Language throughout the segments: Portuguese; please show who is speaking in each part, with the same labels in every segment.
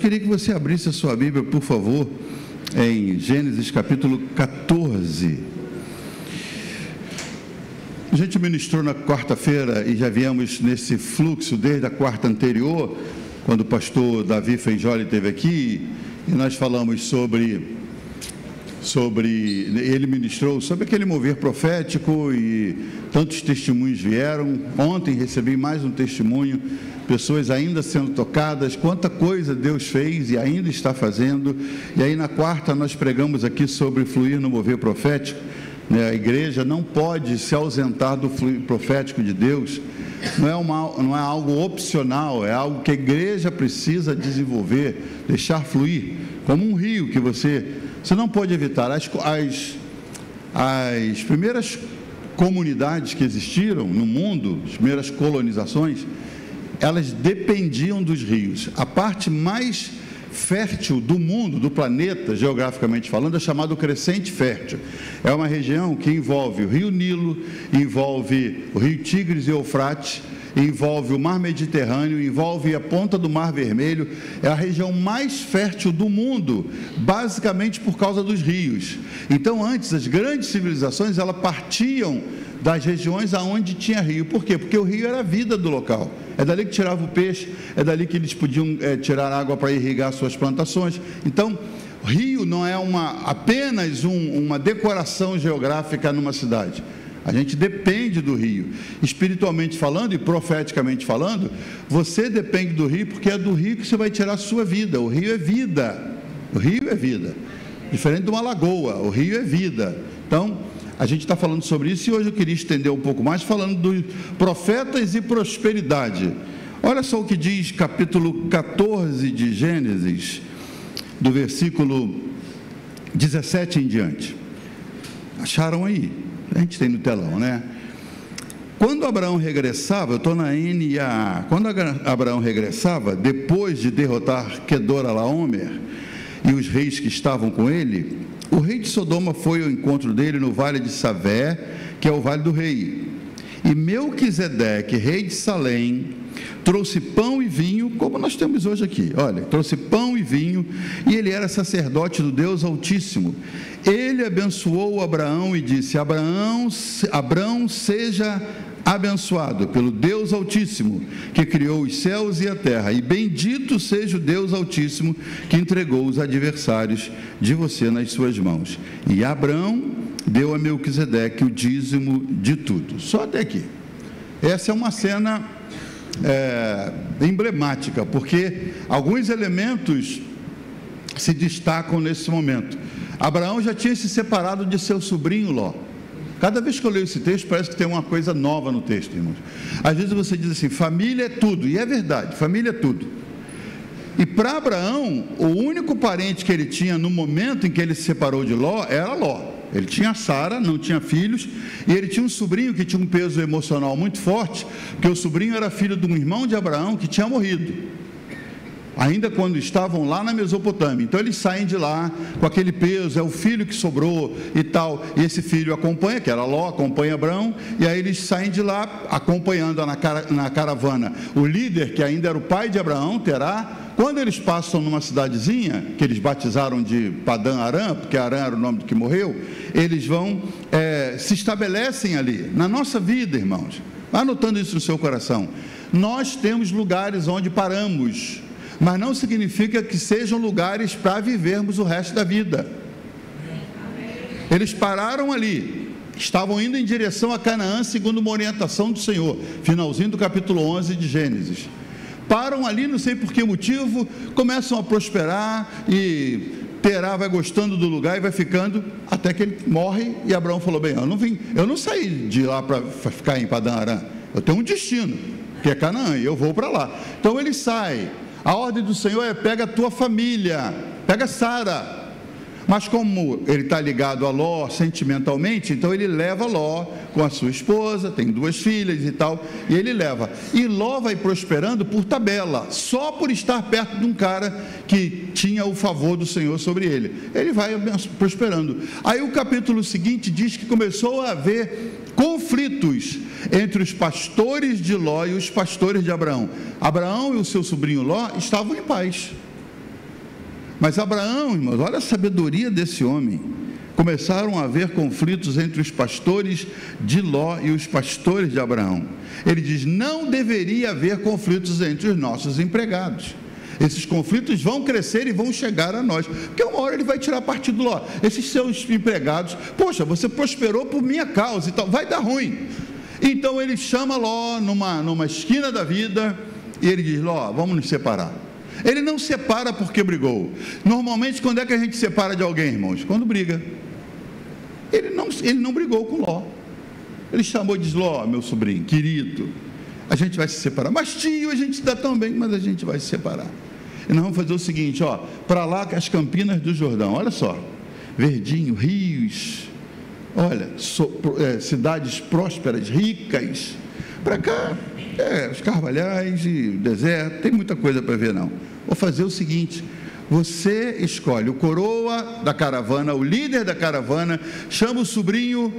Speaker 1: queria que você abrisse a sua Bíblia, por favor, em Gênesis capítulo 14. A gente ministrou na quarta-feira e já viemos nesse fluxo desde a quarta anterior, quando o pastor Davi Feijoli esteve aqui, e nós falamos sobre ele ministrou sobre aquele mover profético e tantos testemunhos vieram. Ontem recebi mais um testemunho, pessoas ainda sendo tocadas, quanta coisa Deus fez e ainda está fazendo. E aí na quarta nós pregamos aqui sobre fluir no mover profético, né? A igreja não pode se ausentar do fluir profético de Deus, não é algo opcional, é algo que a igreja precisa desenvolver, deixar fluir, como um rio que você não pode evitar. As primeiras comunidades que existiram no mundo, as primeiras colonizações, elas dependiam dos rios. A parte mais fértil do mundo, do planeta, geograficamente falando, é chamado Crescente Fértil. É uma região que envolve o rio Nilo, envolve o rio Tigres e Eufrates, envolve o mar Mediterrâneo, envolve a ponta do Mar Vermelho. É a região mais fértil do mundo, basicamente por causa dos rios. Então, antes, as grandes civilizações, elas partiam das regiões aonde tinha rio. Por quê? Porque o rio era a vida do local. É dali que tirava o peixe, é dali que eles podiam tirar água para irrigar suas plantações. Então, rio não é apenas uma decoração geográfica numa cidade. A gente depende do rio. Espiritualmente falando e profeticamente falando, você depende do rio, porque é do rio que você vai tirar a sua vida. O rio é vida. O rio é vida. Diferente de uma lagoa, o rio é vida. Então, a gente está falando sobre isso e hoje eu queria estender um pouco mais, falando dos profetas e prosperidade. Olha só o que diz capítulo 14 de Gênesis, do versículo 17 em diante. Acharam aí? A gente tem no telão, né? Quando Abraão regressava, eu estou na NAA, quando Abraão regressava, depois de derrotar Quedorlaomer e os reis que estavam com ele, o rei de Sodoma foi ao encontro dele no vale de Savé, que é o vale do rei. E Melquisedeque, rei de Salém, trouxe pão e vinho, como nós temos hoje aqui. Olha, trouxe pão e vinho, e ele era sacerdote do Deus Altíssimo. Ele abençoou Abraão e disse: Abraão, seja abençoado pelo Deus Altíssimo, que criou os céus e a terra, e bendito seja o Deus Altíssimo, que entregou os adversários de você nas suas mãos. E Abraão deu a Melquisedeque o dízimo de tudo. Só até aqui. Essa é uma cena emblemática, porque alguns elementos se destacam nesse momento. Abraão já tinha se separado de seu sobrinho Ló. Cada vez que eu leio esse texto, parece que tem uma coisa nova no texto, irmãos. Às vezes você diz assim, família é tudo, e é verdade, família é tudo. E para Abraão, o único parente que ele tinha no momento em que ele se separou de Ló, era Ló. Ele tinha Sara, não tinha filhos, e ele tinha um sobrinho que tinha um peso emocional muito forte, porque o sobrinho era filho de um irmão de Abraão que tinha morrido, ainda quando estavam lá na Mesopotâmia. Então eles saem de lá com aquele peso, é o filho que sobrou e tal, e esse filho acompanha, que era Ló, acompanha Abraão, e aí eles saem de lá acompanhando na caravana o líder, que ainda era o pai de Abraão, Terá. Quando eles passam numa cidadezinha, que eles batizaram de Padã Arã, porque Arã era o nome do que morreu, eles vão, se estabelecem ali. Na nossa vida, irmãos, vai anotando isso no seu coração, nós temos lugares onde paramos, mas não significa que sejam lugares para vivermos o resto da vida. Eles pararam ali, estavam indo em direção a Canaã, segundo uma orientação do Senhor, finalzinho do capítulo 11 de Gênesis. Param ali, não sei por que motivo, começam a prosperar, e Terá vai gostando do lugar e vai ficando, até que ele morre, e Abraão falou: bem, eu não saí de lá para ficar em Padã Arã, eu tenho um destino, que é Canaã, e eu vou para lá. Então ele sai. A ordem do Senhor é: pega a tua família, pega Sara. Mas como ele está ligado a Ló sentimentalmente, então ele leva Ló com a sua esposa, tem 2 filhas e tal, e ele leva. E Ló vai prosperando por tabela, só por estar perto de um cara que tinha o favor do Senhor sobre ele. Ele vai prosperando. Aí o capítulo seguinte diz que começou a haver conflitos entre os pastores de Ló e os pastores de Abraão. Abraão e o seu sobrinho Ló estavam em paz. Mas Abraão, irmãos, olha a sabedoria desse homem. Começaram a haver conflitos entre os pastores de Ló e os pastores de Abraão. Ele diz: não deveria haver conflitos entre os nossos empregados. Esses conflitos vão crescer e vão chegar a nós, porque uma hora ele vai tirar partido do Ló. Esses seus empregados, poxa, você prosperou por minha causa e tal, vai dar ruim. Então ele chama Ló numa esquina da vida e ele diz: Ló, vamos nos separar. Ele não separa porque brigou. Normalmente, quando é que a gente separa de alguém, irmãos? Quando briga. Ele não brigou com Ló. Ele chamou e disse: Ló, meu sobrinho, querido, a gente vai se separar. Mas tio, a gente está tão bem, mas a gente vai se separar. E nós vamos fazer o seguinte, para lá as Campinas do Jordão, olha só, verdinho, rios, olha, cidades prósperas, ricas. Para cá, os Carvalhais e o deserto, tem muita coisa para ver não. Vou fazer o seguinte: você escolhe o coroa da caravana, o líder da caravana, chama o sobrinho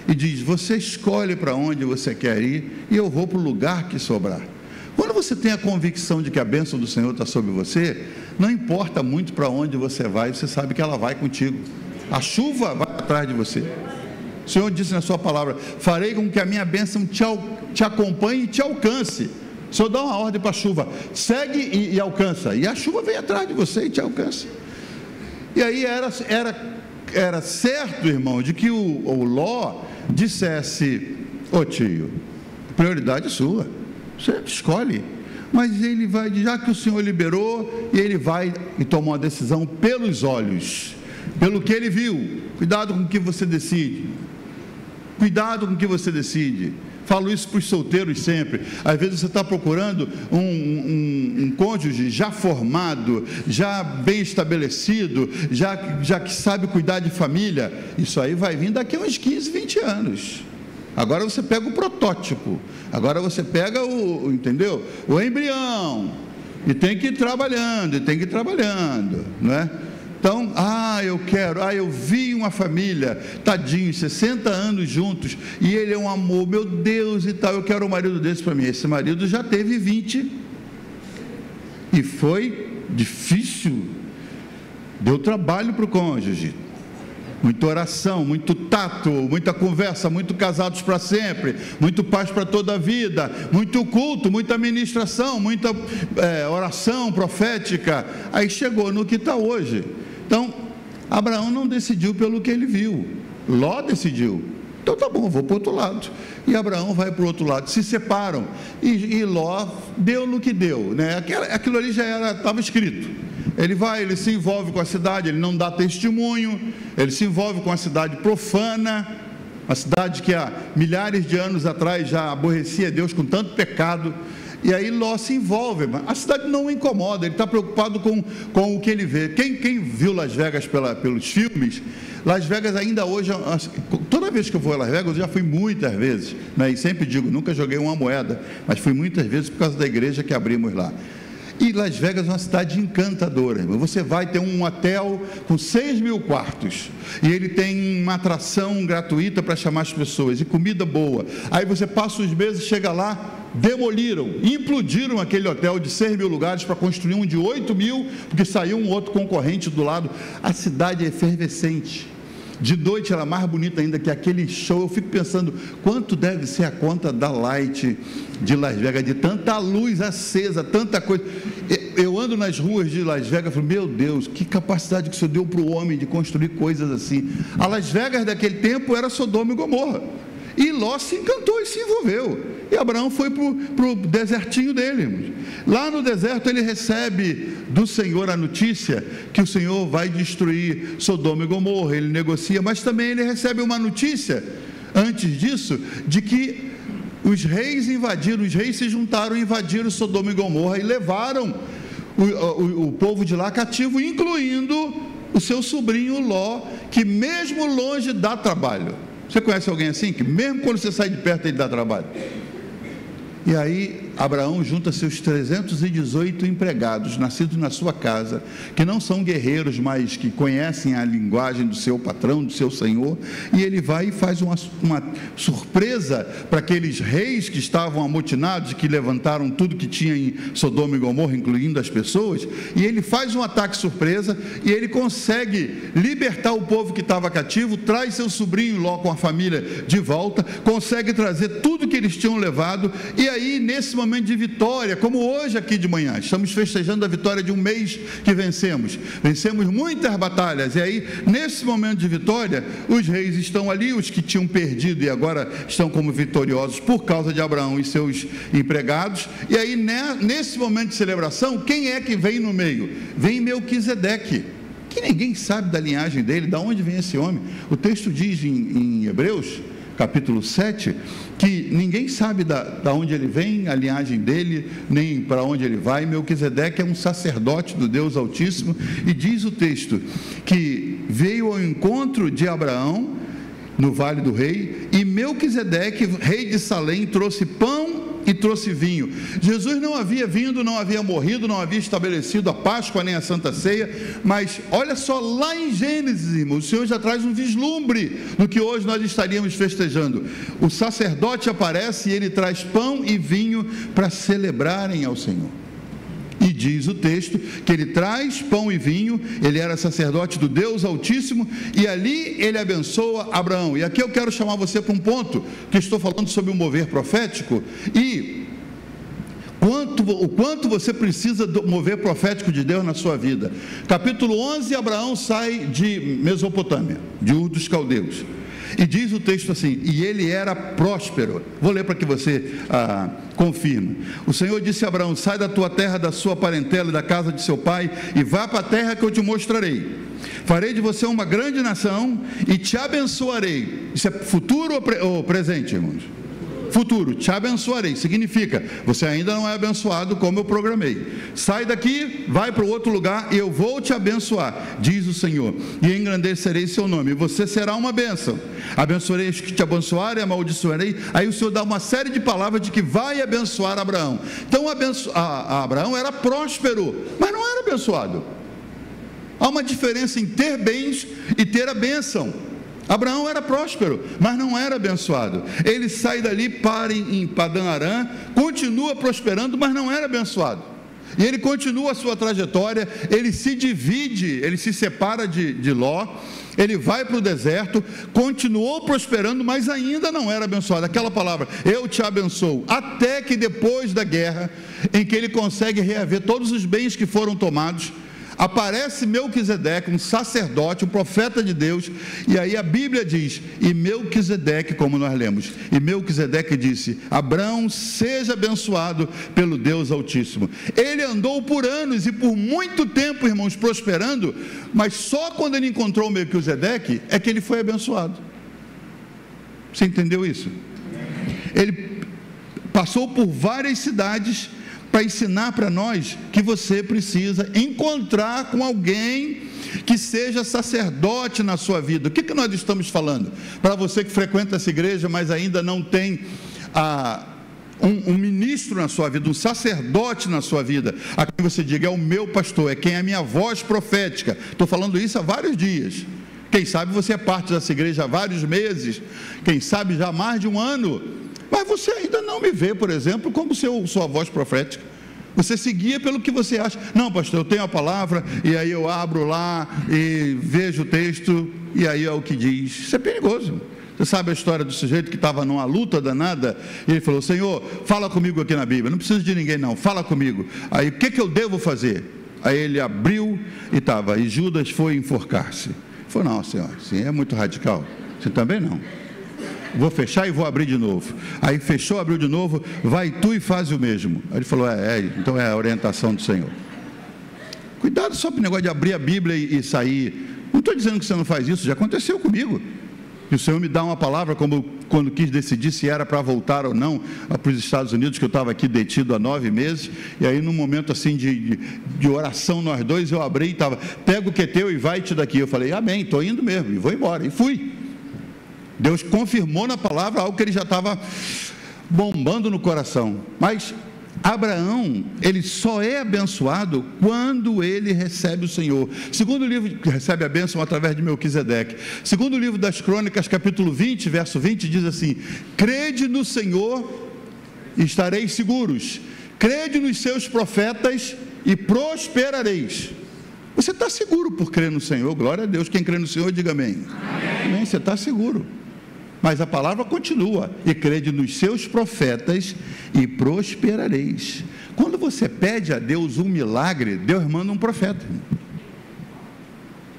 Speaker 1: e diz: você escolhe para onde você quer ir e eu vou para o lugar que sobrar. Quando você tem a convicção de que a bênção do Senhor está sobre você, não importa muito para onde você vai, você sabe que ela vai contigo. A chuva vai atrás de você. O Senhor disse na sua palavra: farei com que a minha bênção te acompanhe e te alcance. O Senhor dá uma ordem para a chuva: segue e alcança. E a chuva vem atrás de você e te alcança. E aí era certo, irmão, de que o Ló dissesse: ô tio, prioridade é sua, você escolhe. Mas ele vai, já que o Senhor liberou, e ele vai e toma uma decisão pelos olhos, pelo que ele viu. Cuidado com o que você decide. Cuidado com o que você decide. Falo isso para os solteiros sempre. Às vezes você está procurando um cônjuge já formado, já bem estabelecido, já que sabe cuidar de família. Isso aí vai vir daqui a uns 15, 20 anos. Agora você pega o protótipo. Agora você pega entendeu? O embrião. E tem que ir trabalhando, não é? Então, eu vi uma família, tadinho, 60 anos juntos, e ele é um amor, meu Deus e tal, eu quero um marido desse para mim. Esse marido já teve 20, e foi difícil, deu trabalho para o cônjuge, muita oração, muito tato, muita conversa, muito casados para sempre, muito paz para toda a vida, muito culto, muita ministração, muita oração profética. Aí chegou no que está hoje. Então, Abraão não decidiu pelo que ele viu, Ló decidiu. Então tá bom, vou para o outro lado. E Abraão vai para o outro lado, se separam. E Ló deu no que deu, né? Aquilo ali já estava escrito. Ele se envolve com a cidade, ele não dá testemunho, ele se envolve com a cidade profana, a cidade que há milhares de anos atrás já aborrecia Deus com tanto pecado. E aí Ló se envolve, mas a cidade não o incomoda, ele está preocupado com o que ele vê. Quem viu Las Vegas pelos filmes, Las Vegas ainda hoje, toda vez que eu vou a Las Vegas, eu já fui muitas vezes, né? E sempre digo, nunca joguei uma moeda, mas fui muitas vezes por causa da igreja que abrimos lá. E Las Vegas é uma cidade encantadora, irmão. Você vai ter um hotel com 6.000 quartos, e ele tem uma atração gratuita para chamar as pessoas, e comida boa. Aí você passa os meses, chega lá, demoliram, implodiram aquele hotel de 6.000 lugares para construir um de 8.000, porque saiu um outro concorrente do lado. A cidade é efervescente. De noite ela é mais bonita ainda que aquele show. Eu fico pensando, quanto deve ser a conta da Light de Las Vegas, de tanta luz acesa, tanta coisa. Eu ando nas ruas de Las Vegas e falo, meu Deus, que capacidade que o Senhor deu para o homem de construir coisas assim. A Las Vegas daquele tempo era Sodoma e Gomorra. E Ló se encantou e se envolveu. E Abraão foi para o desertinho dele. Lá no deserto ele recebe do Senhor a notícia que o Senhor vai destruir Sodoma e Gomorra. Ele negocia, mas também ele recebe uma notícia, antes disso, de que os reis se juntaram e invadiram Sodoma e Gomorra e levaram o povo de lá cativo, incluindo o seu sobrinho Ló, que mesmo longe dá trabalho. Você conhece alguém assim? Que mesmo quando você sai de perto ele dá trabalho. E aí Abraão junta seus 318 empregados, nascidos na sua casa, que não são guerreiros, mas que conhecem a linguagem do seu patrão, do seu senhor, e ele vai e faz uma surpresa para aqueles reis que estavam amotinados, que levantaram tudo que tinha em Sodoma e Gomorra, incluindo as pessoas, e ele faz um ataque surpresa, e ele consegue libertar o povo que estava cativo, traz seu sobrinho Ló com a família de volta, consegue trazer tudo que eles tinham levado, e aí nesse momento de vitória, como hoje aqui de manhã, estamos festejando a vitória de um mês que vencemos muitas batalhas, e aí nesse momento de vitória, os reis estão ali, os que tinham perdido e agora estão como vitoriosos por causa de Abraão e seus empregados, e aí nesse momento de celebração, quem é que vem no meio? Vem Melquisedeque, que ninguém sabe da linhagem dele, de onde vem esse homem. O texto diz em Hebreus, capítulo 7, que ninguém sabe da onde ele vem, a linhagem dele, nem para onde ele vai. Melquisedeque é um sacerdote do Deus Altíssimo, e diz o texto, que veio ao encontro de Abraão, no Vale do Rei, e Melquisedeque, rei de Salém, trouxe pão e trouxe vinho. Jesus não havia vindo, não havia morrido, não havia estabelecido a Páscoa nem a Santa Ceia, mas olha só, lá em Gênesis, irmão, o Senhor já traz um vislumbre do que hoje nós estaríamos festejando. O sacerdote aparece e ele traz pão e vinho para celebrarem ao Senhor. E diz o texto que ele traz pão e vinho, ele era sacerdote do Deus Altíssimo, e ali ele abençoa Abraão. E aqui eu quero chamar você para um ponto, que estou falando sobre o mover profético, e o quanto você precisa do mover profético de Deus na sua vida. Capítulo 11, Abraão sai de Mesopotâmia, de Ur dos Caldeus, e diz o texto assim, e ele era próspero. Vou ler para que você confirme. O Senhor disse a Abraão: sai da tua terra, da sua parentela e da casa de seu pai, e vá para a terra que eu te mostrarei. Farei de você uma grande nação e te abençoarei. Isso é futuro ou presente, irmãos? Futuro, te abençoarei, significa, você ainda não é abençoado como eu programei. Sai daqui, vai para o outro lugar, e eu vou te abençoar, diz o Senhor, e engrandecerei seu nome, e você será uma bênção. Abençoarei os que te abençoarem, amaldiçoarei. Aí o Senhor dá uma série de palavras de que vai abençoar Abraão. Então Abraão era próspero, mas não era abençoado. Há uma diferença em ter bens e ter a bênção. Abraão era próspero, mas não era abençoado. Ele sai dali, para em Padã Arã, continua prosperando, mas não era abençoado. E ele continua a sua trajetória, ele se divide, ele se separa de Ló, ele vai para o deserto, continuou prosperando, mas ainda não era abençoado. Aquela palavra, eu te abençoo, até que depois da guerra, em que ele consegue reaver todos os bens que foram tomados, aparece Melquisedeque, um sacerdote, um profeta de Deus, e aí a Bíblia diz, e Melquisedeque, como nós lemos, e Melquisedeque disse: Abraão, seja abençoado pelo Deus Altíssimo. Ele andou por anos e por muito tempo, irmãos, prosperando, mas só quando ele encontrou Melquisedeque é que ele foi abençoado. Você entendeu isso? Ele passou por várias cidades para ensinar para nós que você precisa encontrar com alguém que seja sacerdote na sua vida. O que nós estamos falando? Para você que frequenta essa igreja, mas ainda não tem um ministro na sua vida, um sacerdote na sua vida, a quem você diga: é o meu pastor, é quem é a minha voz profética. Estou falando isso há vários dias. Quem sabe você é parte dessa igreja há vários meses, quem sabe já há mais de um ano, mas você ainda não me vê, por exemplo, como sua voz profética. Você se guia pelo que você acha. Não, pastor, eu tenho a palavra, e aí eu abro lá e vejo o texto, e aí é o que diz. Isso é perigoso. Você sabe a história do sujeito que estava numa luta danada, e ele falou: Senhor, fala comigo aqui na Bíblia, não preciso de ninguém não, fala comigo. Aí, o que eu devo fazer? Aí ele abriu e estava, e Judas foi enforcar-se. Ele falou: não, Senhor, sim, é muito radical. Você também não. Vou fechar e vou abrir de novo. Aí fechou, abriu de novo, vai tu e faz o mesmo. Aí ele falou: então é a orientação do Senhor. Cuidado só com o negócio de abrir a Bíblia e sair. Não estou dizendo que você não faz isso, já aconteceu comigo. E o Senhor me dá uma palavra, como quando quis decidir se era para voltar ou não para os Estados Unidos, que eu estava aqui detido há 9 meses, e aí num momento assim de oração nós dois, eu abri e estava: pega o que é teu e vai-te daqui. Eu falei: amém, estou indo mesmo, e vou embora, e fui. Deus confirmou na palavra algo que ele já estava bombando no coração. Mas Abraão, ele só é abençoado quando ele recebe o Senhor. Segundo livro, recebe a bênção através de Melquisedeque. Segundo livro das Crônicas, capítulo 20, verso 20, diz assim: crede no Senhor e estareis seguros, crede nos seus profetas e prosperareis. Você está seguro por crer no Senhor, glória a Deus. Quem crê no Senhor, diga amém. Amém. Você está seguro. Mas a palavra continua: e crede nos seus profetas e prosperareis. Quando você pede a Deus um milagre, Deus manda um profeta.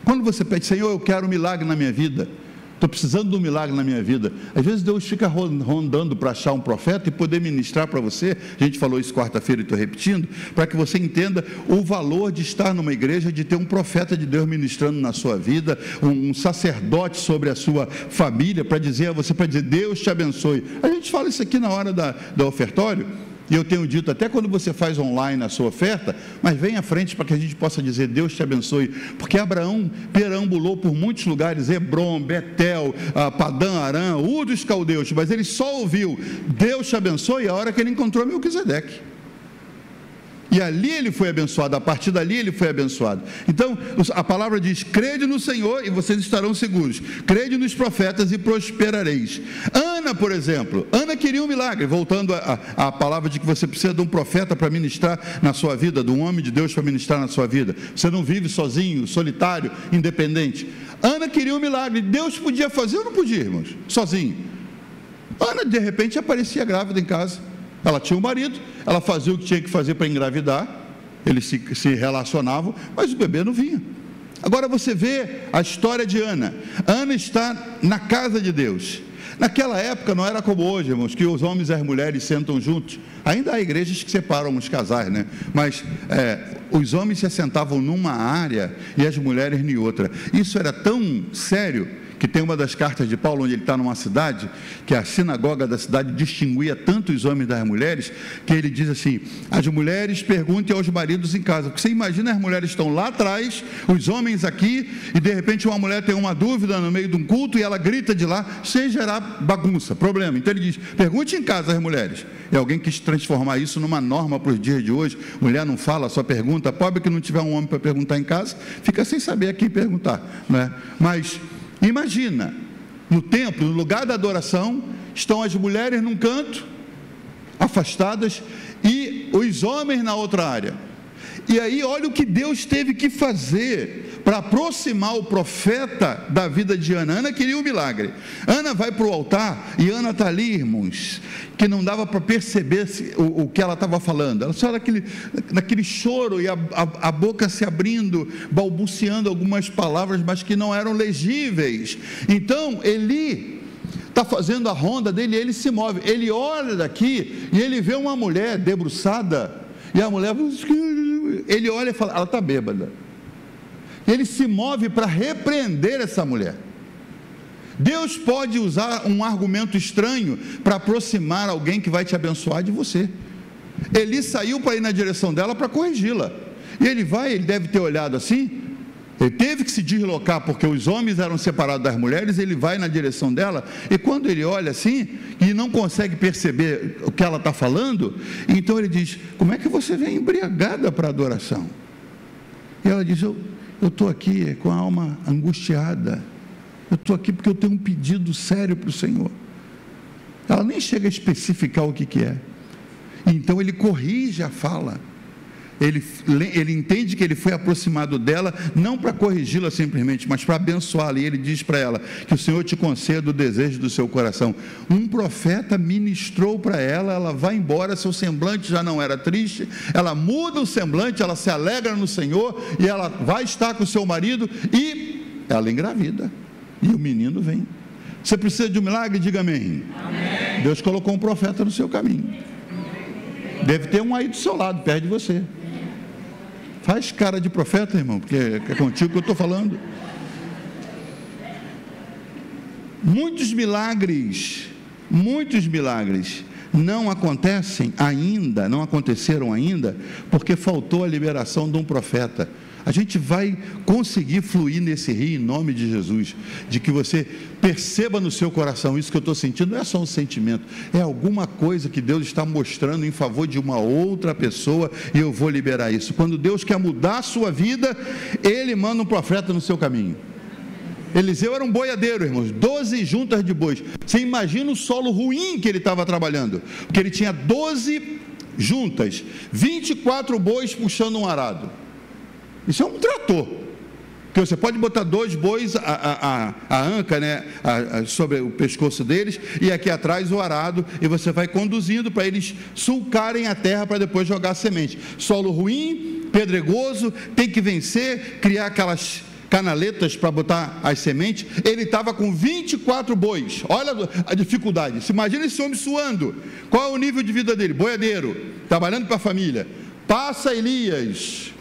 Speaker 1: Quando você pede: Senhor, eu quero um milagre na minha vida, estou precisando de um milagre na minha vida, às vezes Deus fica rondando para achar um profeta e poder ministrar para você. A gente falou isso quarta-feira e estou repetindo, para que você entenda o valor de estar numa igreja, de ter um profeta de Deus ministrando na sua vida, um sacerdote sobre a sua família, para dizer a você, para dizer: Deus te abençoe. A gente fala isso aqui na hora da ofertório, e eu tenho dito até quando você faz online a sua oferta, mas vem à frente para que a gente possa dizer: Deus te abençoe, porque Abraão perambulou por muitos lugares, Hebrom, Betel, Padã Arã, dos caldeus, mas ele só ouviu Deus te abençoe a hora que ele encontrou Melquisedeque. E ali ele foi abençoado, a partir dali ele foi abençoado. Então a palavra diz: crede no Senhor e vocês estarão seguros, crede nos profetas e prosperareis. Ana, por exemplo, Ana queria um milagre, voltando à palavra de que você precisa de um profeta para ministrar na sua vida, de um homem de Deus para ministrar na sua vida. Você não vive sozinho, solitário, independente. Ana queria um milagre, Deus podia fazer ou não podia, irmãos? Sozinho. Ana de repente aparecia grávida em casa. Ela tinha um marido, ela fazia o que tinha que fazer para engravidar, eles se relacionavam, mas o bebê não vinha. Agora você vê a história de Ana. Ana está na casa de Deus. Naquela época não era como hoje, irmãos, que os homens e as mulheres sentam juntos. Ainda há igrejas que separam os casais, né? Mas os homens se assentavam numa área e as mulheres em outra. Isso era tão sério que tem uma das cartas de Paulo, onde ele está numa cidade, que a sinagoga da cidade distinguia tanto os homens das mulheres, que ele diz assim: as mulheres perguntem aos maridos em casa, porque você imagina, as mulheres estão lá atrás, os homens aqui, e de repente uma mulher tem uma dúvida no meio de um culto, e ela grita de lá, sem gerar bagunça, problema. Então ele diz: pergunte em casa as mulheres. E alguém quis transformar isso numa norma para os dias de hoje. Mulher não fala, só pergunta. Pobre que não tiver um homem para perguntar em casa, fica sem saber a quem perguntar, né? Mas imagina, no templo, no lugar da adoração, estão as mulheres num canto, afastadas, e os homens na outra área. E aí olha o que Deus teve que fazer para aproximar o profeta da vida de Ana. Ana queria um milagre. Ana vai para o altar, e Ana está ali, irmãos, que não dava para perceber o que ela estava falando. Ela só naquele choro, e a boca se abrindo, balbuciando algumas palavras, mas que não eram legíveis. Então Eli está fazendo a ronda dele, e ele se move. Ele olha daqui e ele vê uma mulher debruçada, e a mulher, ele olha e fala: ela está bêbada. Ele se move para repreender essa mulher. Deus pode usar um argumento estranho para aproximar alguém que vai te abençoar de você. Eli saiu para ir na direção dela para corrigi-la, e ele deve ter olhado assim, ele teve que se deslocar, porque os homens eram separados das mulheres. Ele vai na direção dela, e quando ele olha assim, e não consegue perceber o que ela está falando, então ele diz: como é que você vem embriagada para a adoração? E ela diz: eu estou aqui com a alma angustiada, eu estou aqui porque eu tenho um pedido sério para o Senhor. Ela nem chega a especificar o que é. Então ele corrige a fala. Ele entende que ele foi aproximado dela, não para corrigi-la simplesmente, mas para abençoá-la. E ele diz para ela: que o Senhor te conceda o desejo do seu coração. Um profeta ministrou para ela, ela vai embora, seu semblante já não era triste, ela muda o semblante, ela se alegra no Senhor, e ela vai estar com o seu marido, e ela engravida, e o menino vem. Você precisa de um milagre? Diga amém. Amém. Deus colocou um profeta no seu caminho. Deve ter um aí do seu lado, perto de você. Faz cara de profeta, irmão, porque é contigo que eu estou falando. Muitos milagres não aconteceram ainda, porque faltou a liberação de um profeta. A gente vai conseguir fluir nesse rio em nome de Jesus, de que você perceba no seu coração, isso que eu estou sentindo não é só um sentimento, é alguma coisa que Deus está mostrando em favor de uma outra pessoa, e eu vou liberar isso. Quando Deus quer mudar a sua vida, Ele manda um profeta no seu caminho. Eliseu era um boiadeiro, irmãos, 12 juntas de bois. Você imagina o solo ruim que ele estava trabalhando, porque ele tinha 12 juntas, 24 bois puxando um arado. Isso é um trator, porque você pode botar 2 bois, a anca, né, sobre o pescoço deles, e aqui atrás o arado, e você vai conduzindo para eles sulcarem a terra para depois jogar a semente. Solo ruim, pedregoso, tem que vencer, criar aquelas canaletas para botar as sementes. Ele estava com 24 bois, olha a dificuldade. Se imagina esse homem suando. Qual é o nível de vida dele? Boiadeiro, trabalhando para a família. Passa Elias,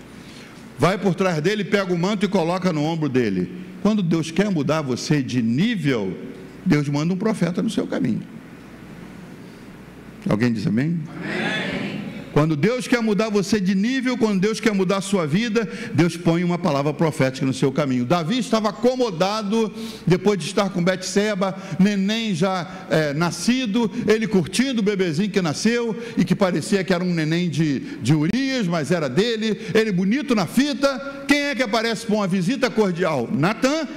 Speaker 1: vai por trás dele, pega o manto e coloca no ombro dele. Quando Deus quer mudar você de nível, Deus manda um profeta no seu caminho. Alguém diz amém? Amém. Quando Deus quer mudar você de nível, quando Deus quer mudar a sua vida, Deus põe uma palavra profética no seu caminho. Davi estava acomodado, depois de estar com Betseba, neném já nascido, ele curtindo o bebezinho que nasceu, e que parecia que era um neném de Urias, mas era dele, ele bonito na fita. Quem é que aparece para uma visita cordial? Natã.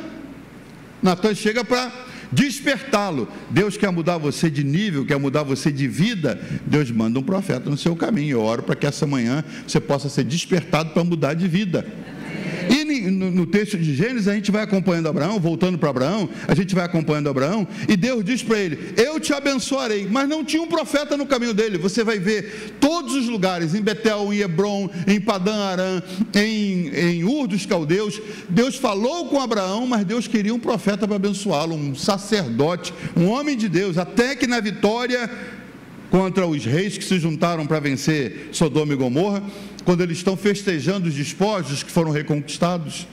Speaker 1: Natã chega para despertá-lo. Deus quer mudar você de nível, quer mudar você de vida, Deus manda um profeta no seu caminho. Eu oro para que essa manhã você possa ser despertado para mudar de vida. E no texto de Gênesis a gente vai acompanhando Abraão, voltando para Abraão, a gente vai acompanhando Abraão, e Deus diz para ele: eu te abençoarei. Mas não tinha um profeta no caminho dele. Você vai ver todos os lugares, em Betel, em Hebron, em Padã Arã, em Ur dos Caldeus, Deus falou com Abraão, mas Deus queria um profeta para abençoá-lo, um sacerdote, um homem de Deus, até que na vitória contra os reis que se juntaram para vencer Sodoma e Gomorra, quando eles estão festejando os despojos que foram reconquistados,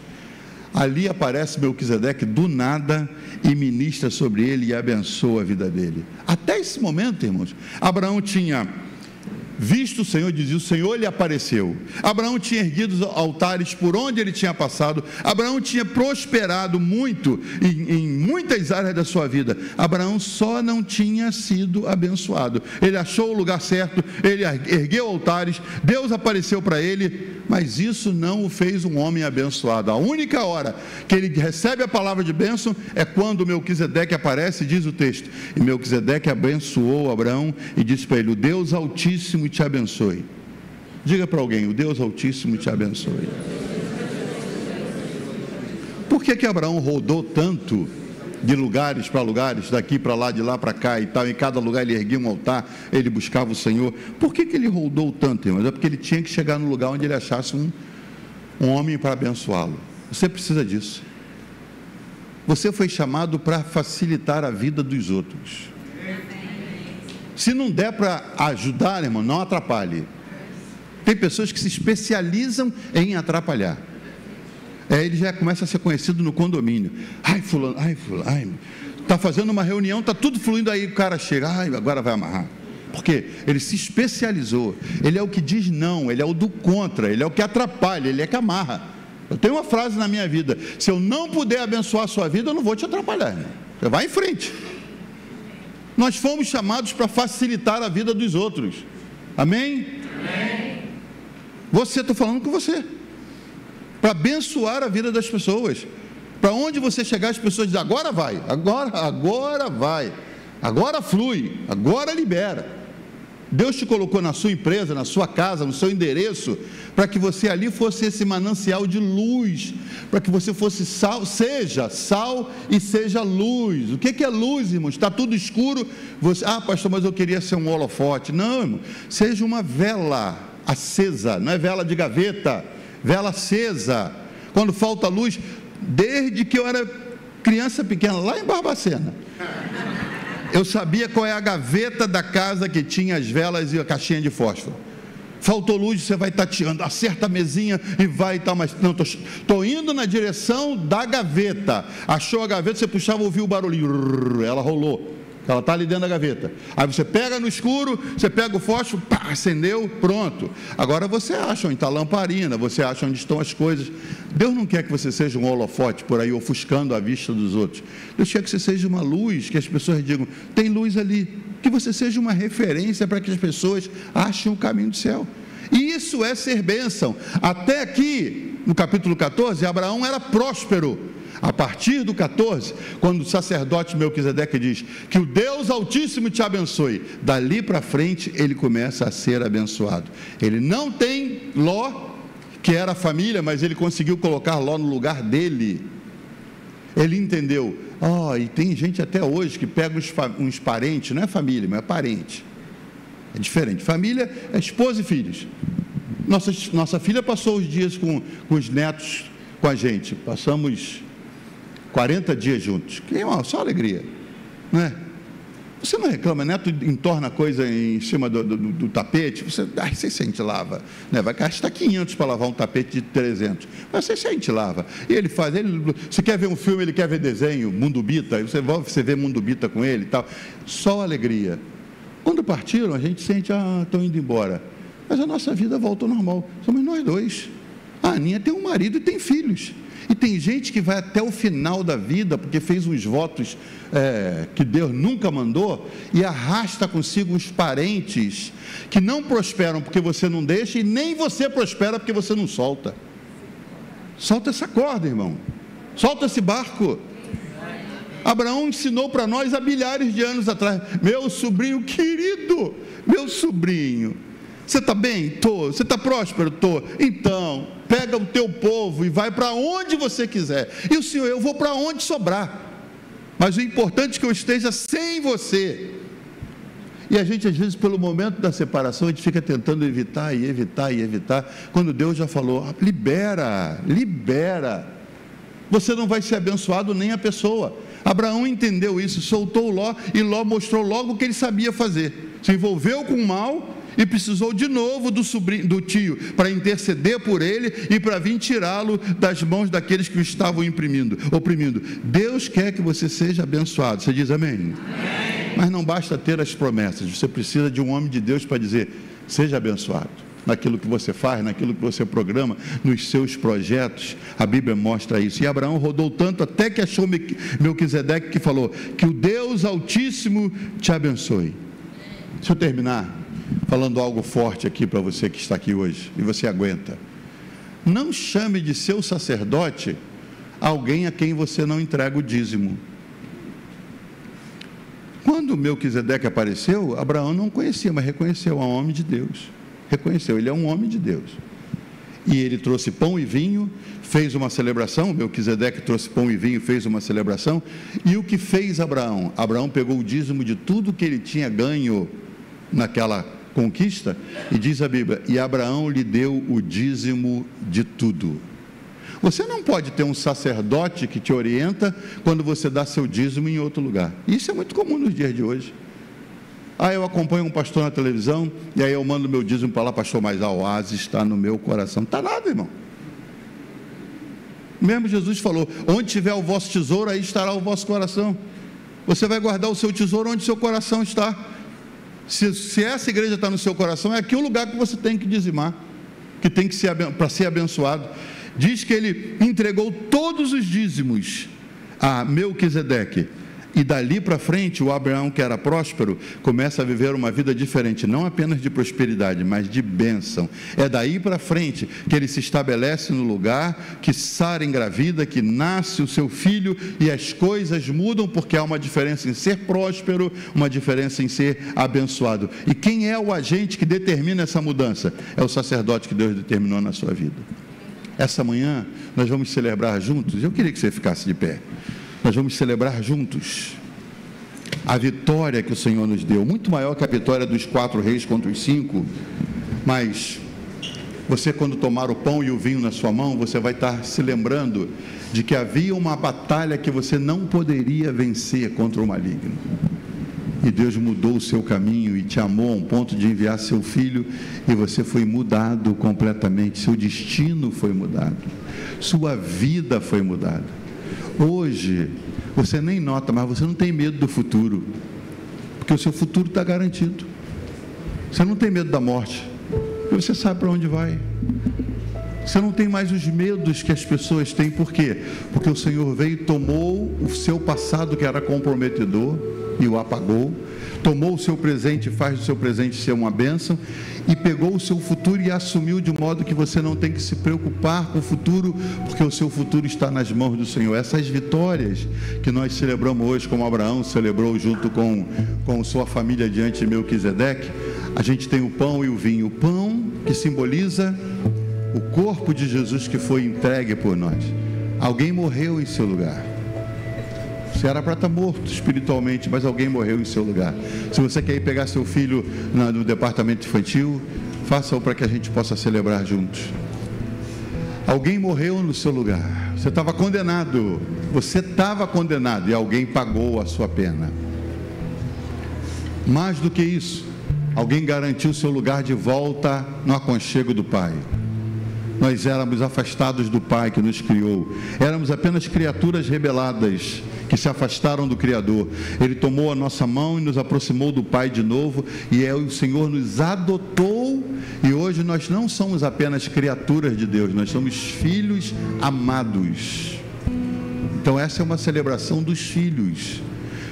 Speaker 1: ali aparece Melquisedeque do nada e ministra sobre ele e abençoa a vida dele. Até esse momento, irmãos, Abraão tinha visto o Senhor, dizia, o Senhor lhe apareceu. Abraão tinha erguido altares por onde ele tinha passado. Abraão tinha prosperado muito em muitas áreas da sua vida. Abraão só não tinha sido abençoado. Ele achou o lugar certo, ele ergueu altares, Deus apareceu para ele, mas isso não o fez um homem abençoado. A única hora que ele recebe a palavra de bênção é quando Melquisedeque aparece, diz o texto, e Melquisedeque abençoou Abraão e disse para ele: o Deus Altíssimo te abençoe. Diga para alguém: o Deus Altíssimo te abençoe. Por que Abraão rodou tanto de lugares para lugares, daqui para lá, de lá para cá e tal? Em cada lugar ele erguia um altar, ele buscava o Senhor. Por que ele rodou tanto, irmãos? É porque ele tinha que chegar no lugar onde ele achasse um homem para abençoá-lo. Você precisa disso. Você foi chamado para facilitar a vida dos outros. Se não der para ajudar, irmão, não atrapalhe. Tem pessoas que se especializam em atrapalhar. Ele já começa a ser conhecido no condomínio. Ai, fulano, está fazendo uma reunião, está tudo fluindo, aí o cara chega, agora vai amarrar. Porque ele se especializou. Ele é o que diz não, ele é o do contra, ele é o que atrapalha, ele é que amarra. Eu tenho uma frase na minha vida: se eu não puder abençoar a sua vida, eu não vou te atrapalhar, irmão. Você vai em frente. Nós fomos chamados para facilitar a vida dos outros. Amém? Amém. Você, estou falando com você, para abençoar a vida das pessoas. Para onde você chegar, as pessoas dizem: agora vai, agora vai, agora flui, agora libera. Deus te colocou na sua empresa, na sua casa, no seu endereço, para que você ali fosse esse manancial de luz, para que você fosse sal, seja sal e seja luz. O que é luz, irmãos? Está tudo escuro, você, pastor, mas eu queria ser um holofote. Não, irmão, seja uma vela acesa, não é vela de gaveta, vela acesa. Quando falta luz, desde que eu era criança pequena, lá em Barbacena, eu sabia qual é a gaveta da casa que tinha as velas e a caixinha de fósforo. Faltou luz, você vai tateando, acerta a mesinha e vai e tal, mas não, estou indo na direção da gaveta. Achou a gaveta, você puxava, ouviu o barulhinho, ela rolou. ela está ali dentro da gaveta. Aí você pega no escuro, você pega o fósforo, pá, acendeu, pronto. Agora você acha onde está a lamparina, você acha onde estão as coisas. Deus não quer que você seja um holofote por aí ofuscando a vista dos outros. Deus quer que você seja uma luz, que as pessoas digam, tem luz ali. Que você seja uma referência para que as pessoas achem o caminho do céu. E isso é ser bênção. Até aqui, no capítulo 14, Abraão era próspero. A partir do 14, quando o sacerdote Melquisedeque diz que o Deus Altíssimo te abençoe, dali para frente ele começa a ser abençoado. Ele não tem Ló, que era a família, mas ele conseguiu colocar Ló no lugar dele. Ele entendeu, e tem gente até hoje que pega uns parentes, não é família, mas é parente. É diferente, família é esposa e filhos. Nossa filha passou os dias com os netos com a gente, passamos 40 dias juntos, que é só alegria, não é? Você não reclama, neto entorna a coisa em cima do tapete, você sente lava, né? Vai gastar 500 para lavar um tapete de 300, mas você sente lava, e ele faz, você quer ver um filme, ele quer ver desenho, Mundo Bita, você vê Mundo Bita com ele e tal, só alegria. Quando partiram, a gente sente, estão indo embora, mas a nossa vida volta ao normal, somos nós dois. A Aninha tem um marido e tem filhos, e tem gente que vai até o final da vida, porque fez uns votos que Deus nunca mandou, e arrasta consigo uns parentes, que não prosperam porque você não deixa, e nem você prospera porque você não solta. Solta essa corda, irmão, solta esse barco. Abraão ensinou para nós há milhares de anos atrás, meu sobrinho querido, meu sobrinho, você está bem? Estou. Você está próspero? Estou. Então, pega o teu povo e vai para onde você quiser. E o Senhor, eu vou para onde sobrar. Mas o importante é que eu esteja sem você. E a gente, às vezes, pelo momento da separação, a gente fica tentando evitar e evitar e evitar, quando Deus já falou, libera, libera. Você não vai ser abençoado nem a pessoa. Abraão entendeu isso, soltou Ló, e Ló mostrou logo o que ele sabia fazer. Se envolveu com o mal e precisou de novo do tio para interceder por ele e para vir tirá-lo das mãos daqueles que o estavam oprimindo. Deus quer que você seja abençoado. Você diz amém? Amém. Mas não basta ter as promessas, você precisa de um homem de Deus para dizer, seja abençoado. Naquilo que você faz, naquilo que você programa, nos seus projetos, a Bíblia mostra isso. E Abraão rodou tanto até que achou Melquisedeque, que falou, que o Deus Altíssimo te abençoe. Deixa eu terminar falando algo forte aqui para você que está aqui hoje, e você aguenta. Não chame de seu sacerdote alguém a quem você não entrega o dízimo. Quando Melquisedeque apareceu, Abraão não conhecia, mas reconheceu, é um homem de Deus. Reconheceu, ele é um homem de Deus. E ele trouxe pão e vinho, fez uma celebração, Melquisedeque trouxe pão e vinho, fez uma celebração. E o que fez Abraão? Abraão pegou o dízimo de tudo que ele tinha ganho naquela conquista, e diz a Bíblia, e Abraão lhe deu o dízimo de tudo. Você não pode ter um sacerdote que te orienta quando você dá seu dízimo em outro lugar. Isso é muito comum nos dias de hoje. Eu acompanho um pastor na televisão, e aí eu mando meu dízimo para lá, pastor, mas a oásis está no meu coração. Não está nada, irmão. Mesmo Jesus falou, onde tiver o vosso tesouro, aí estará o vosso coração. Você vai guardar o seu tesouro onde seu coração está. Se essa igreja está no seu coração, é aqui o lugar que você tem que dizimar, que tem que ser, para ser abençoado. Diz que ele entregou todos os dízimos a Melquisedeque, e dali para frente o Abraão, que era próspero, começa a viver uma vida diferente, não apenas de prosperidade, mas de bênção. É daí para frente que ele se estabelece no lugar, que Sara engravida, que nasce o seu filho, e as coisas mudam, porque há uma diferença em ser próspero, uma diferença em ser abençoado. E quem é o agente que determina essa mudança? É o sacerdote que Deus determinou na sua vida. Essa manhã nós vamos celebrar juntos, eu queria que você ficasse de pé. Nós vamos celebrar juntos a vitória que o Senhor nos deu, muito maior que a vitória dos 4 reis contra os 5, mas você, quando tomar o pão e o vinho na sua mão, você vai estar se lembrando de que havia uma batalha que você não poderia vencer contra o maligno, e Deus mudou o seu caminho e te amou a um ponto de enviar seu filho, e você foi mudado completamente, seu destino foi mudado, sua vida foi mudada. Hoje, você nem nota, mas você não tem medo do futuro. Porque o seu futuro está garantido. Você não tem medo da morte, porque você sabe para onde vai. Você não tem mais os medos que as pessoas têm. Por quê? Porque o Senhor veio e tomou o seu passado, que era comprometedor, e o apagou. Tomou o seu presente e faz do seu presente ser uma bênção, e pegou o seu futuro e assumiu de modo que você não tem que se preocupar com o futuro, porque o seu futuro está nas mãos do Senhor. Essas vitórias que nós celebramos hoje, como Abraão celebrou junto com sua família diante de Melquisedeque, a gente tem o pão e o vinho. O pão que simboliza o corpo de Jesus que foi entregue por nós. Alguém morreu em seu lugar. Você era para estar morto espiritualmente, mas alguém morreu em seu lugar. Se você quer ir pegar seu filho no departamento infantil, faça-o para que a gente possa celebrar juntos. Alguém morreu no seu lugar. Você estava condenado. Você estava condenado e alguém pagou a sua pena. Mais do que isso, alguém garantiu seu lugar de volta no aconchego do Pai. Nós éramos afastados do Pai que nos criou. Éramos apenas criaturas rebeladas que se afastaram do Criador. Ele tomou a nossa mão e nos aproximou do Pai de novo, e o Senhor nos adotou, e hoje nós não somos apenas criaturas de Deus, nós somos filhos amados. Então essa é uma celebração dos filhos.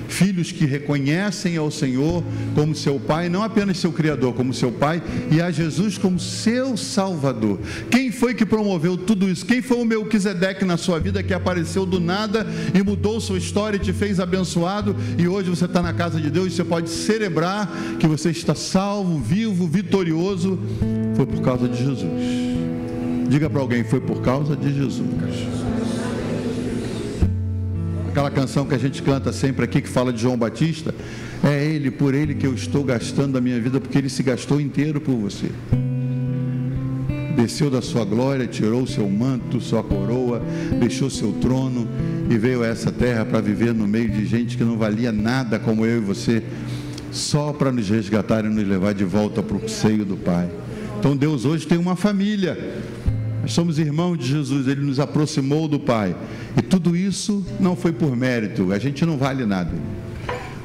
Speaker 1: Filhos que reconhecem ao Senhor como seu Pai, não apenas seu Criador, como seu Pai, e a Jesus como seu Salvador. Quem foi que promoveu tudo isso? Quem foi o Melquisedeque na sua vida, que apareceu do nada e mudou sua história e te fez abençoado, e hoje você está na casa de Deus e você pode celebrar que você está salvo, vivo, vitorioso? Foi por causa de Jesus. Diga para alguém: foi por causa de Jesus. Aquela canção que a gente canta sempre aqui, que fala de João Batista, é Ele, por Ele que eu estou gastando a minha vida, porque Ele se gastou inteiro por você. Desceu da sua glória, tirou o seu manto, sua coroa, deixou seu trono e veio a essa terra para viver no meio de gente que não valia nada como eu e você, só para nos resgatar e nos levar de volta para o seio do Pai. Então Deus hoje tem uma família. Nós somos irmãos de Jesus, Ele nos aproximou do Pai, e tudo isso não foi por mérito, a gente não vale nada,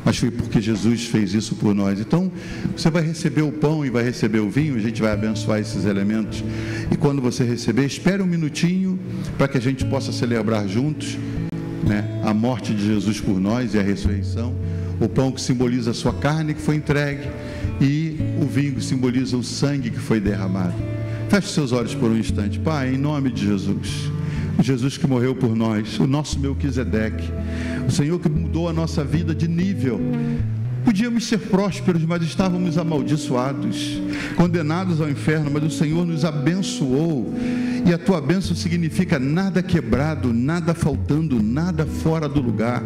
Speaker 1: mas foi porque Jesus fez isso por nós. Então você vai receber o pão e vai receber o vinho, a gente vai abençoar esses elementos, e quando você receber, espere um minutinho para que a gente possa celebrar juntos, né, a morte de Jesus por nós e a ressurreição. O pão que simboliza a sua carne que foi entregue, e o vinho que simboliza o sangue que foi derramado. Feche seus olhos por um instante. Pai, em nome de Jesus, o Jesus que morreu por nós, o nosso Melquisedeque, o Senhor que mudou a nossa vida de nível. Podíamos ser prósperos, mas estávamos amaldiçoados, condenados ao inferno, mas o Senhor nos abençoou, e a tua bênção significa nada quebrado, nada faltando, nada fora do lugar.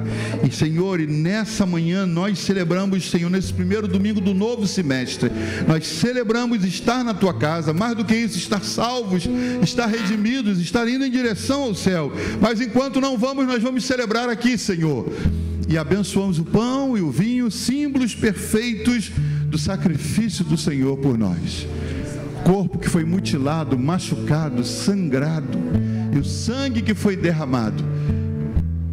Speaker 1: E Senhor, e nessa manhã nós celebramos, Senhor, nesse primeiro domingo do novo semestre, nós celebramos estar na tua casa, mais do que isso, estar salvos, estar redimidos, estar indo em direção ao céu. Mas enquanto não vamos, nós vamos celebrar aqui, Senhor, e abençoamos o pão e o vinho, símbolos perfeitos do sacrifício do Senhor por nós. Corpo que foi mutilado, machucado, sangrado, e o sangue que foi derramado,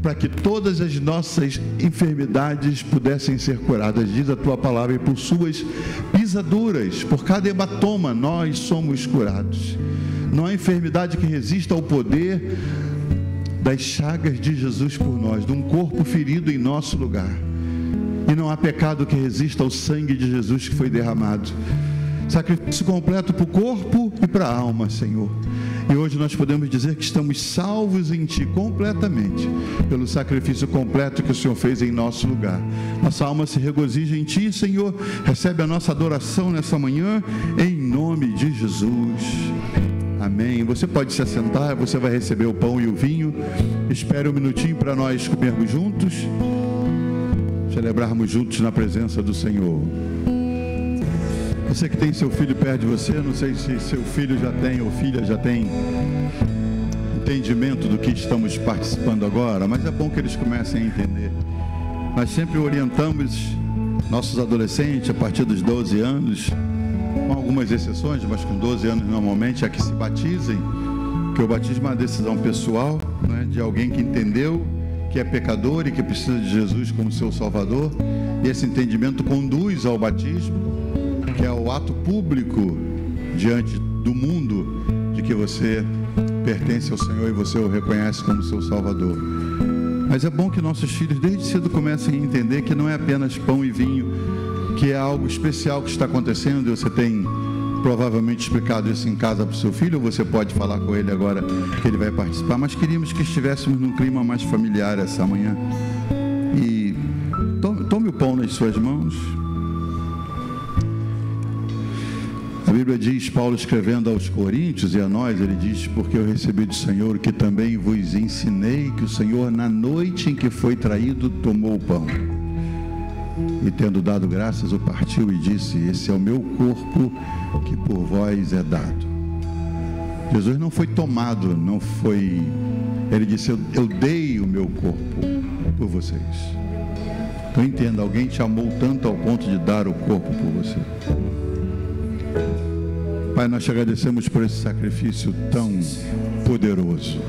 Speaker 1: para que todas as nossas enfermidades pudessem ser curadas. Diz a tua palavra: e por suas pisaduras, por cada hematoma, nós somos curados. Não há enfermidade que resista ao poder das chagas de Jesus por nós, de um corpo ferido em nosso lugar. E não há pecado que resista ao sangue de Jesus que foi derramado. Sacrifício completo para o corpo e para a alma, Senhor. E hoje nós podemos dizer que estamos salvos em Ti completamente, pelo sacrifício completo que o Senhor fez em nosso lugar. Nossa alma se regozija em Ti, Senhor. Recebe a nossa adoração nessa manhã, em nome de Jesus. Amém. Você pode se assentar, você vai receber o pão e o vinho. Espere um minutinho para nós comermos juntos, celebrarmos juntos na presença do Senhor. Você que tem seu filho perto de você, não sei se seu filho já tem ou filha já tem entendimento do que estamos participando agora, mas é bom que eles comecem a entender. Nós sempre orientamos nossos adolescentes a partir dos 12 anos, com algumas exceções, mas com 12 anos normalmente, a que se batizem, que o batismo é uma decisão pessoal, né, de alguém que entendeu que é pecador e que precisa de Jesus como seu Salvador. E esse entendimento conduz ao batismo, que é o ato público diante do mundo de que você pertence ao Senhor e você o reconhece como seu Salvador. Mas é bom que nossos filhos desde cedo comecem a entender que não é apenas pão e vinho, que é algo especial que está acontecendo. E você tem provavelmente explicado isso em casa para o seu filho, ou você pode falar com ele agora que ele vai participar, mas queríamos que estivéssemos num clima mais familiar essa manhã. E tome o pão nas suas mãos. A Bíblia diz, Paulo escrevendo aos Coríntios e a nós, ele diz: porque eu recebi do Senhor que também vos ensinei, que o Senhor, na noite em que foi traído, tomou o pão e, tendo dado graças, o partiu e disse: esse é o meu corpo que por vós é dado. Jesus não foi tomado, não foi... Ele disse: eu dei o meu corpo por vocês. Então entenda, alguém te amou tanto ao ponto de dar o corpo por você. Pai, nós te agradecemos por esse sacrifício tão poderoso.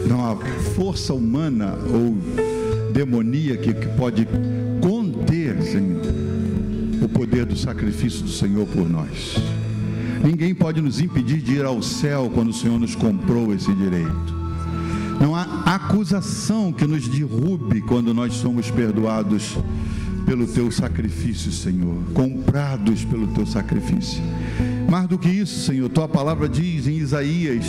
Speaker 1: Não há força humana ou demoníaca que pode conter, Senhor, o poder do sacrifício do Senhor por nós. Ninguém pode nos impedir de ir ao céu quando o Senhor nos comprou esse direito. Não há acusação que nos derrube quando nós somos perdoados pelo teu sacrifício, Senhor, comprados pelo teu sacrifício. Mais do que isso, Senhor, tua palavra diz em Isaías: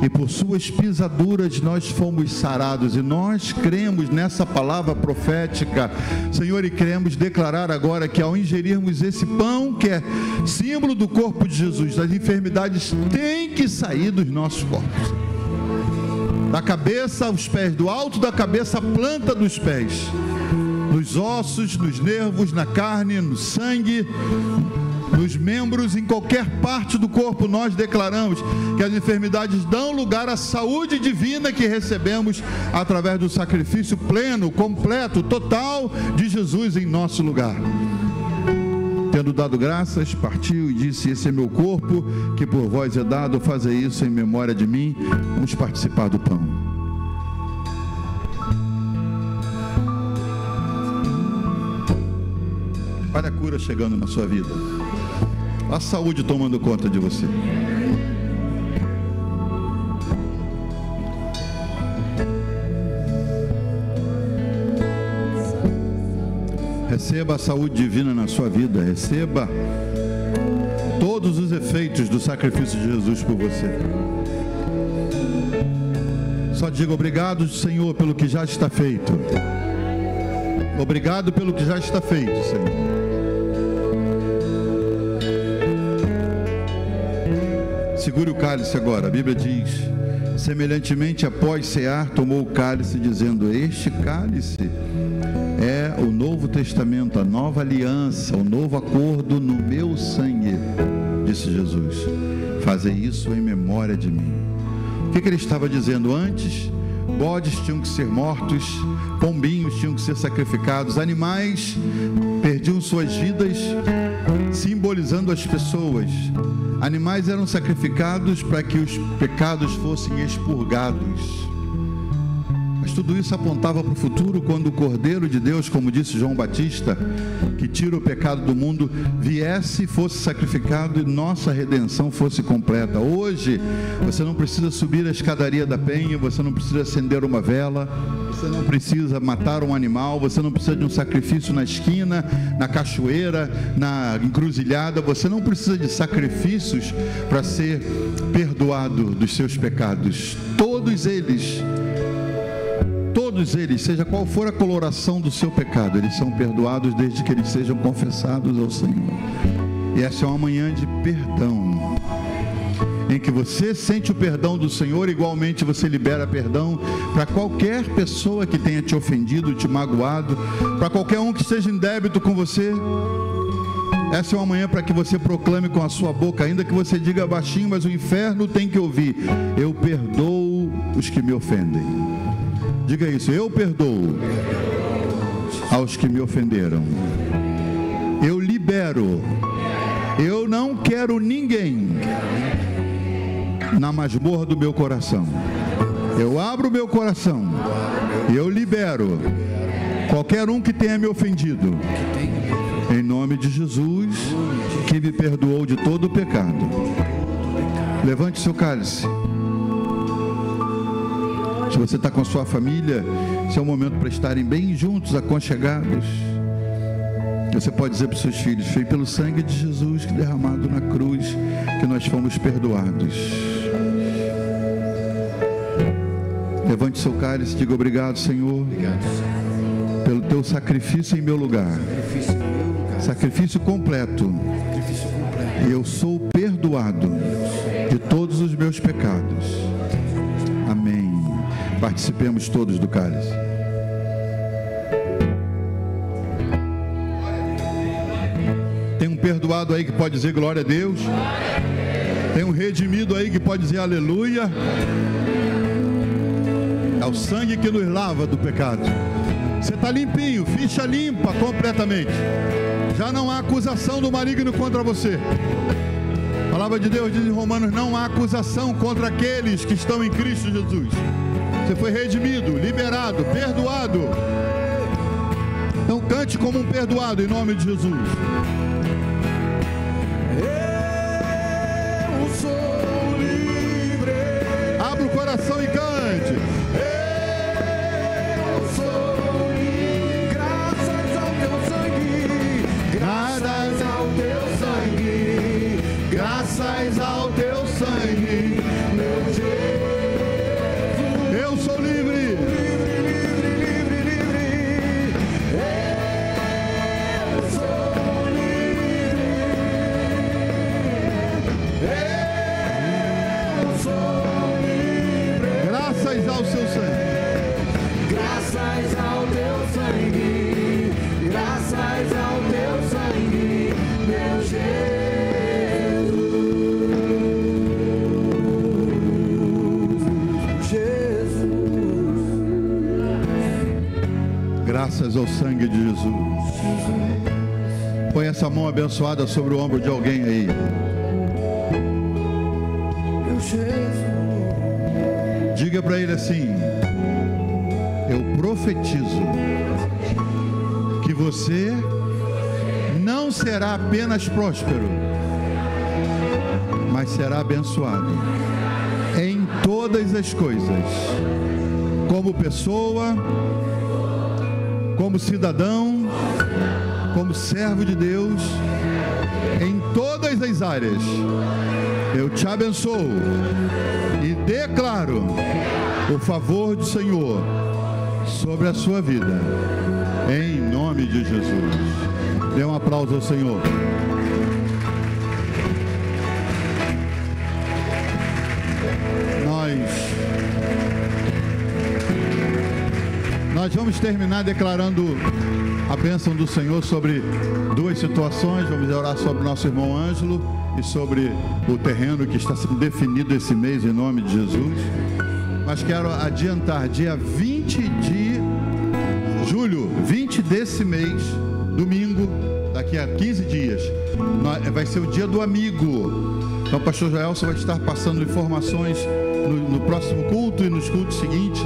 Speaker 1: e por suas pisaduras nós fomos sarados. E nós cremos nessa palavra profética, Senhor, e queremos declarar agora que ao ingerirmos esse pão, que é símbolo do corpo de Jesus, as enfermidades têm que sair dos nossos corpos, da cabeça aos pés, do alto da cabeça à planta dos pés, nos ossos, nos nervos, na carne, no sangue, nos membros, em qualquer parte do corpo. Nós declaramos que as enfermidades dão lugar à saúde divina que recebemos através do sacrifício pleno, completo, total de Jesus em nosso lugar. Tendo dado graças, partiu e disse: esse é meu corpo que por vós é dado, fazei isso em memória de mim. Vamos participar do pão. Olha a cura chegando na sua vida, a saúde tomando conta de você. Receba a saúde divina na sua vida, receba todos os efeitos do sacrifício de Jesus por você. Só diga: obrigado, Senhor, pelo que já está feito. Obrigado pelo que já está feito, Senhor. Segure o cálice agora. A Bíblia diz: semelhantemente, após cear, tomou o cálice, dizendo: este cálice é o Novo Testamento, a nova aliança, o novo acordo no meu sangue, disse Jesus. Fazei isso em memória de mim. O que ele estava dizendo antes? Bodes tinham que ser mortos, pombinhos tinham que ser sacrificados, animais perdiam suas vidas, simbolizando as pessoas. Animais eram sacrificados para que os pecados fossem expurgados. Mas tudo isso apontava para o futuro, quando o Cordeiro de Deus, como disse João Batista, que tira o pecado do mundo, viesse, fosse sacrificado e nossa redenção fosse completa. Hoje, você não precisa subir a escadaria da penha, você não precisa acender uma vela, você não precisa matar um animal, você não precisa de um sacrifício na esquina, na cachoeira, na encruzilhada, você não precisa de sacrifícios para ser perdoado dos seus pecados. Todos eles, seja qual for a coloração do seu pecado, eles são perdoados desde que eles sejam confessados ao Senhor. E essa é uma manhã de perdão, em que você sente o perdão do Senhor, igualmente você libera perdão para qualquer pessoa que tenha te ofendido, te magoado, para qualquer um que esteja em débito com você. Essa é uma manhã para que você proclame com a sua boca, ainda que você diga baixinho, mas o inferno tem que ouvir: eu perdoo os que me ofendem. Diga isso: eu perdoo aos que me ofenderam. Eu libero. Eu não quero ninguém na masmorra do meu coração. eu abro meu coração e eu libero qualquer um que tenha me ofendido, em nome de Jesus, que me perdoou de todo o pecado. Levante seu cálice. Se você está com a sua família, esse é o momento para estarem bem juntos, aconchegados. Você pode dizer para os seus filhos: foi pelo sangue de Jesus que derramado na cruz que nós fomos perdoados. Levante seu cálice e diga: obrigado, Senhor, pelo teu sacrifício em meu lugar. Sacrifício completo. E eu sou perdoado de todos os meus pecados. Amém. Participemos todos do cálice. Tem um perdoado aí que pode dizer glória a Deus. Tem um redimido aí que pode dizer aleluia. É o sangue que nos lava do pecado. Você está limpinho, ficha limpa completamente. Já não há acusação do maligno contra você. A palavra de Deus diz em Romanos: não há acusação contra aqueles que estão em Cristo Jesus. Você foi redimido, liberado, perdoado. Então cante como um perdoado em nome de Jesus. Eu sou livre. Abra o coração e cante. Eu sou livre. Graças ao teu sangue. Graças ao teu sangue. Graças ao teu sangue, meu Jesus. Eu sou livre. Eu sou livre. Eu sou livre. Graças ao seu sangue. Graças ao teu sangue. Graças ao teu sangue, meu Jesus. Graças ao sangue de Jesus. Põe essa mão abençoada sobre o ombro de alguém aí. Diga para ele assim: eu profetizo que você não será apenas próspero, mas será abençoado em todas as coisas, como pessoa, como cidadão, como servo de Deus, em todas as áreas. Eu te abençoo e declaro o favor do Senhor sobre a sua vida, em nome de Jesus. Dê um aplauso ao Senhor. Nós vamos terminar declarando a bênção do Senhor sobre duas situações. Vamos orar sobre o nosso irmão Ângelo e sobre o terreno que está sendo definido esse mês, em nome de Jesus. Mas quero adiantar: dia 20 de julho, 20 desse mês, domingo, daqui a 15 dias, vai ser o dia do amigo. Então o pastor Joelson vai estar passando informações no próximo culto e nos cultos seguintes,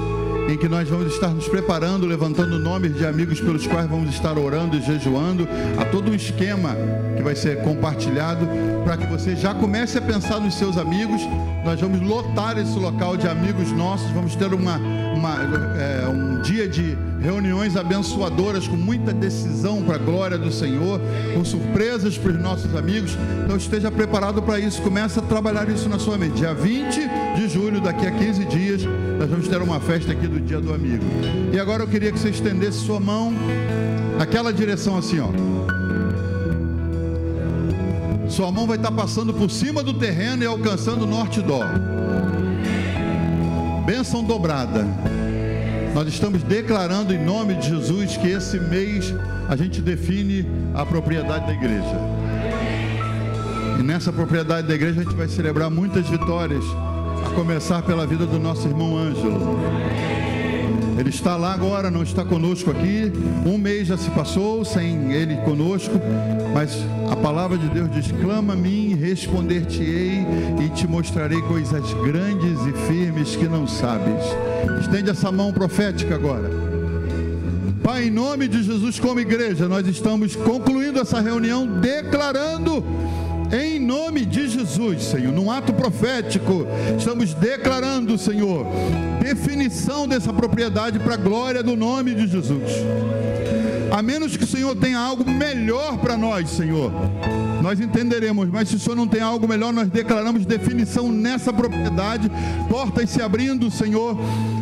Speaker 1: em que nós vamos estar nos preparando, levantando nomes de amigos pelos quais vamos estar orando e jejuando. Há todo um esquema que vai ser compartilhado para que você já comece a pensar nos seus amigos. Nós vamos lotar esse local de amigos nossos, vamos ter um dia de reuniões abençoadoras com muita decisão para a glória do Senhor, com surpresas para os nossos amigos. Então esteja preparado para isso, comece a trabalhar isso na sua mente. Dia 20 de julho, daqui a 15 dias, nós vamos ter uma festa aqui do Dia do Amigo. E agora eu queria que você estendesse sua mão naquela direção assim, ó. Sua mão vai estar passando por cima do terreno e alcançando o norte dó. Bênção dobrada. Nós estamos declarando em nome de Jesus que esse mês a gente define a propriedade da igreja. E nessa propriedade da igreja a gente vai celebrar muitas vitórias, a começar pela vida do nosso irmão Ângelo. Ele Ele está lá agora, não está conosco aqui. Um mês já se passou sem Ele conosco, mas a palavra de Deus diz: clama a mim, responder-te-ei e te mostrarei coisas grandes e firmes que não sabes. Estende essa mão profética agora. Pai, em nome de Jesus, como igreja, nós estamos concluindo essa reunião declarando, em nome de Jesus, Senhor, num ato profético, estamos declarando, Senhor, definição dessa propriedade para a glória do nome de Jesus. A menos que o Senhor tenha algo melhor para nós, Senhor, nós entenderemos, mas se o Senhor não tem algo melhor, nós declaramos definição nessa propriedade, portas se abrindo, Senhor,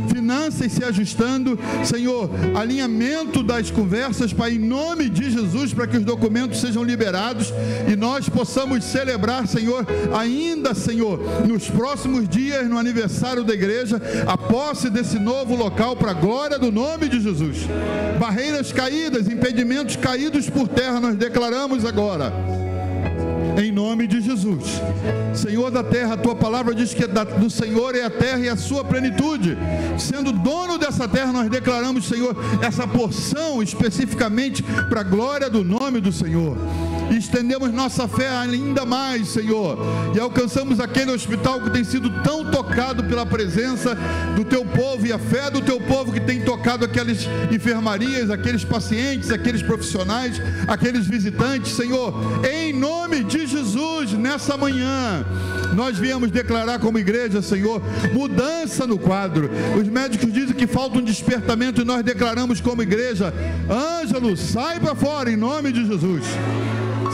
Speaker 1: finanças se ajustando, Senhor, alinhamento das conversas, Pai, em nome de Jesus, para que os documentos sejam liberados e nós possamos celebrar, Senhor, ainda, Senhor, nos próximos dias, no aniversário da igreja, a posse desse novo local para a glória do nome de Jesus. Barreiras caídas, impedimentos caídos por terra, nós declaramos agora, em nome de Jesus. Senhor da terra, a tua palavra diz que do Senhor é a terra e a sua plenitude. Sendo dono dessa terra, nós declaramos, Senhor, essa porção especificamente para a glória do nome do Senhor. E estendemos nossa fé ainda mais, Senhor, e alcançamos aquele hospital que tem sido tão tocado pela presença do teu povo, e a fé do teu povo que tem tocado aquelas enfermarias, aqueles pacientes, aqueles profissionais, aqueles visitantes, Senhor, em nome de Jesus, nessa manhã, nós viemos declarar como igreja, Senhor, mudança no quadro. Os médicos dizem que falta um despertamento e nós declaramos como igreja: Ângelo, sai para fora em nome de Jesus.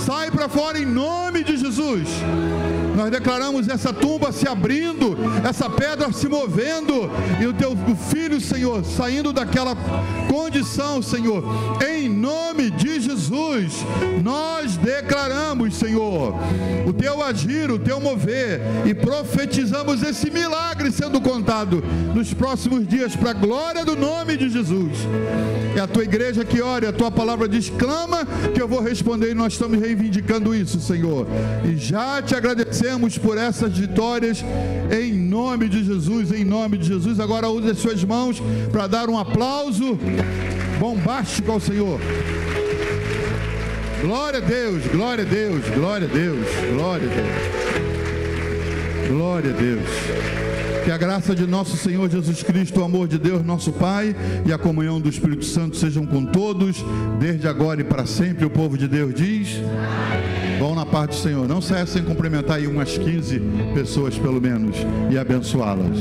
Speaker 1: Sai para fora em nome de Jesus. Nós declaramos essa tumba se abrindo, essa pedra se movendo, e o teu filho, Senhor, saindo daquela condição, Senhor, em nome de Jesus. Nós declaramos, Senhor, o teu agir, o teu mover, e profetizamos esse milagre sendo contado nos próximos dias para a glória do nome de Jesus. É a tua igreja que ora, a tua palavra diz: clama que eu vou responder, e nós estamos reivindicando isso, Senhor, e já te agradecemos por essas vitórias, em nome de Jesus, em nome de Jesus. Agora use as suas mãos para dar um aplauso bombástico ao Senhor. Glória a Deus, glória a Deus, glória a Deus, glória a Deus, glória a Deus. Que a graça de nosso Senhor Jesus Cristo, o amor de Deus, nosso Pai, e a comunhão do Espírito Santo sejam com todos, desde agora e para sempre. O povo de Deus diz: vão na paz do Senhor. Não saia sem cumprimentar aí umas 15 pessoas pelo menos e abençoá-las.